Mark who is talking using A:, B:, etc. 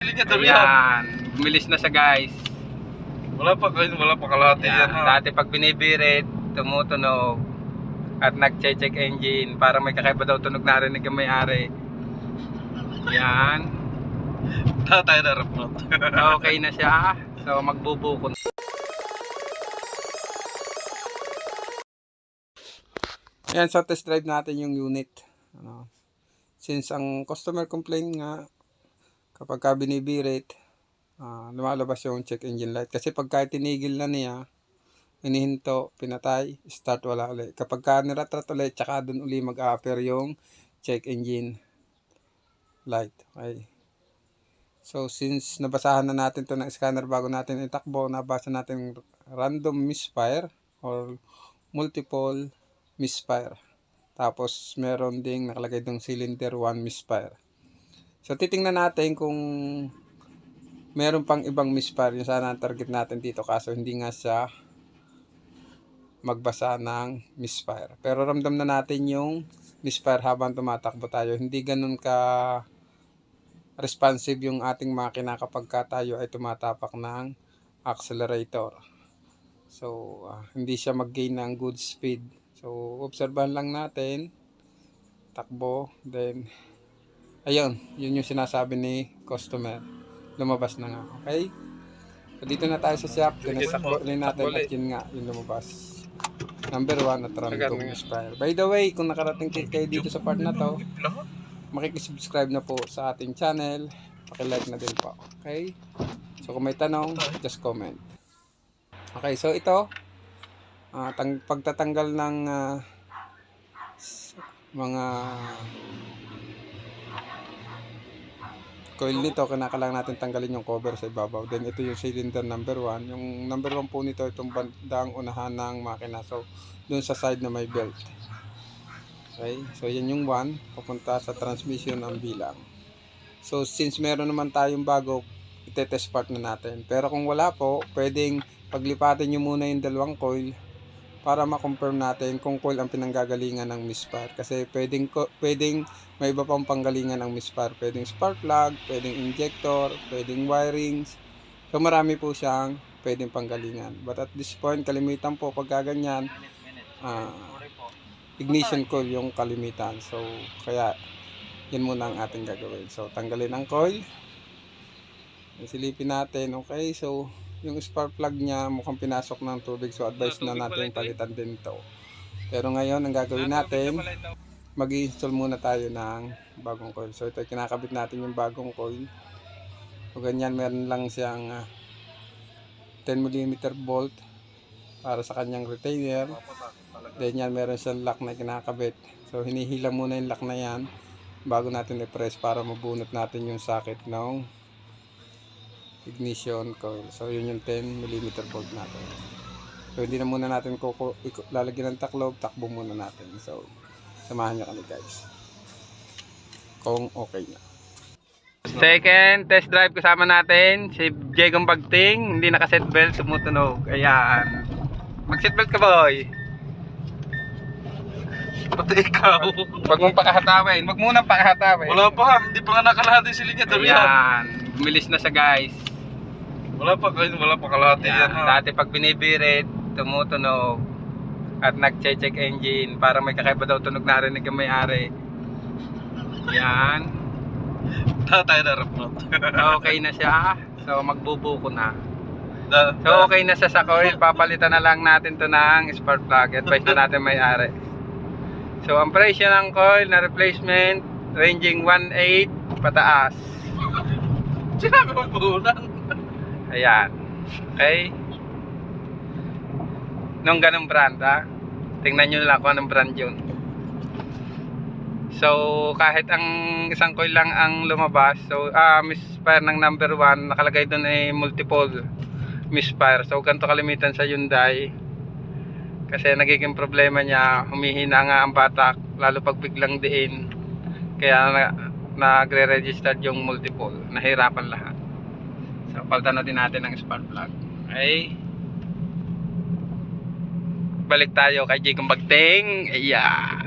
A: silinyador yan.
B: Ayan, bumilis na siya guys.
A: Wala pa kalahati yan ha.
B: Dati pag binibirit, tumutunog at nag-check engine para may kakaiba daw tunog narinig ang may-ari. Yan.
A: Tatay na remote.
B: Okay na siya. So magbubuko. Yan, so test drive natin yung unit. Since ang customer complaint nga kapag ka binibirit, lumalabas yung check engine light. Kasi pagka tinigil na niya, inihinto, pinatay, start, wala ulit. Kapag ka niratrat ulit, tsaka dun uli mag-a-appear yung check engine light. Okay. So since nabasahan na natin to ng scanner bago natin itakbo, nabasa natin random misfire or multiple misfire. Tapos meron ding nakalagay dong cylinder 1 misfire. So titingnan natin kung meron pang ibang misfire. Yung sana ang target natin dito, kaso hindi nga siya magbasa ng misfire. Pero ramdam na natin yung misfire habang tumatakbo tayo. Hindi ganun ka responsive yung ating makina kapag ka tayo ay tumatapak ng accelerator. So hindi siya mag-gain ng good speed. So obserbahan lang natin, takbo, then ayun, yun yung sinasabi ni customer. Lumabas na nga. Okay? So dito na tayo sa shop. Tinasakbo rin natin at yun nga, yung lumabas. Number 1 at random misfire. By the way, kung nakarating kayo dito sa part na to, makikisubscribe na po sa ating channel. Pakilike na din po. Okay? So kung may tanong, just comment. Okay, so ito, pagtatanggal ng mga coil nito, kinakailangan natin tanggalin yung cover sa ibabaw. Then ito yung cylinder number 1. Yung number 1 po nito, itong bandang unahan ng makina. So dun sa side na may belt. Okay, so yan yung 1, papunta sa transmission ang bilang. So since meron naman tayong bago, itetest part na natin. Pero kung wala po, pwedeng paglipatin nyo muna yung dalawang coil para ma-confirm natin kung coil ang pinanggagalingan ng misfire. Kasi pwedeng may iba pang panggalingan ng misfire. Pwedeng spark plug, pwedeng injector, pwedeng wirings. So marami po siyang pwedeng panggalingan. But at this point, kalimitan po pag gaganyan, ignition coil yung kalimitan. So kaya yan muna ang ating gagawin. So tanggalin ang coil. Silipin natin. Okay, so yung spark plug niya mukhang pinasok ng tubig, so advice na natin palitan din ito. Pero ngayon ang gagawin natin, mag-i-install muna tayo ng bagong coil. So ito, kinakabit natin yung bagong coil. So ganyan, meron lang siyang 10mm bolt para sa kanyang retainer. Then yan, meron siyang lock na kinakabit. So hinihila muna yung lock na yan bago natin i-press para mabunot natin yung socket ng ignition coil. So yun yung 10mm bolt natin. So hindi na muna natin lalagyan ng taklob, takbo muna natin. So samahan nyo kami guys kung okay na. Second test drive kasama natin si Jegong Bagting. Hindi naka-seatbelt, tumutunog. Ayan, mag-seatbelt ka boy.
A: Pati ikaw.
B: Wag mong pakahatawin. Wag muna pakahatawin.
A: Wala pa, hindi pa nga nakalahati silinyador yan.
B: Ayan, bumilis na siya guys.
A: Wala pa kalahati yan ha.
B: Dati pag binibirit, tumutunog at nag-check engine para may kakaiba daw tunog narinig ang may-ari. Yan.
A: Tatay na remote.
B: Okay na siya. So magbubuko na. So okay na siya sa coil. Papalitan na lang natin to ng spark plug. Advice na natin may-ari. So ang presyo ng coil na replacement ranging 1.8 pataas.
A: Sinabi mo puhunan.
B: Ayan. Okay. Nung ganong brand tingnan nyo lang kung anong brand yun. So kahit ang isang coil lang ang lumabas, so misfire ng number 1, nakalagay doon ay multiple misfire. So ganito kalimitan sa Hyundai. Kasi nagiging problema niya, humihina nga ang batak lalo pag biglang diin. Kaya nagre-register yung multiple, nahirapan lahat. So palitan na din natin ang spark plug. Okay, balik tayo kay Jegong Bagting. Yeah.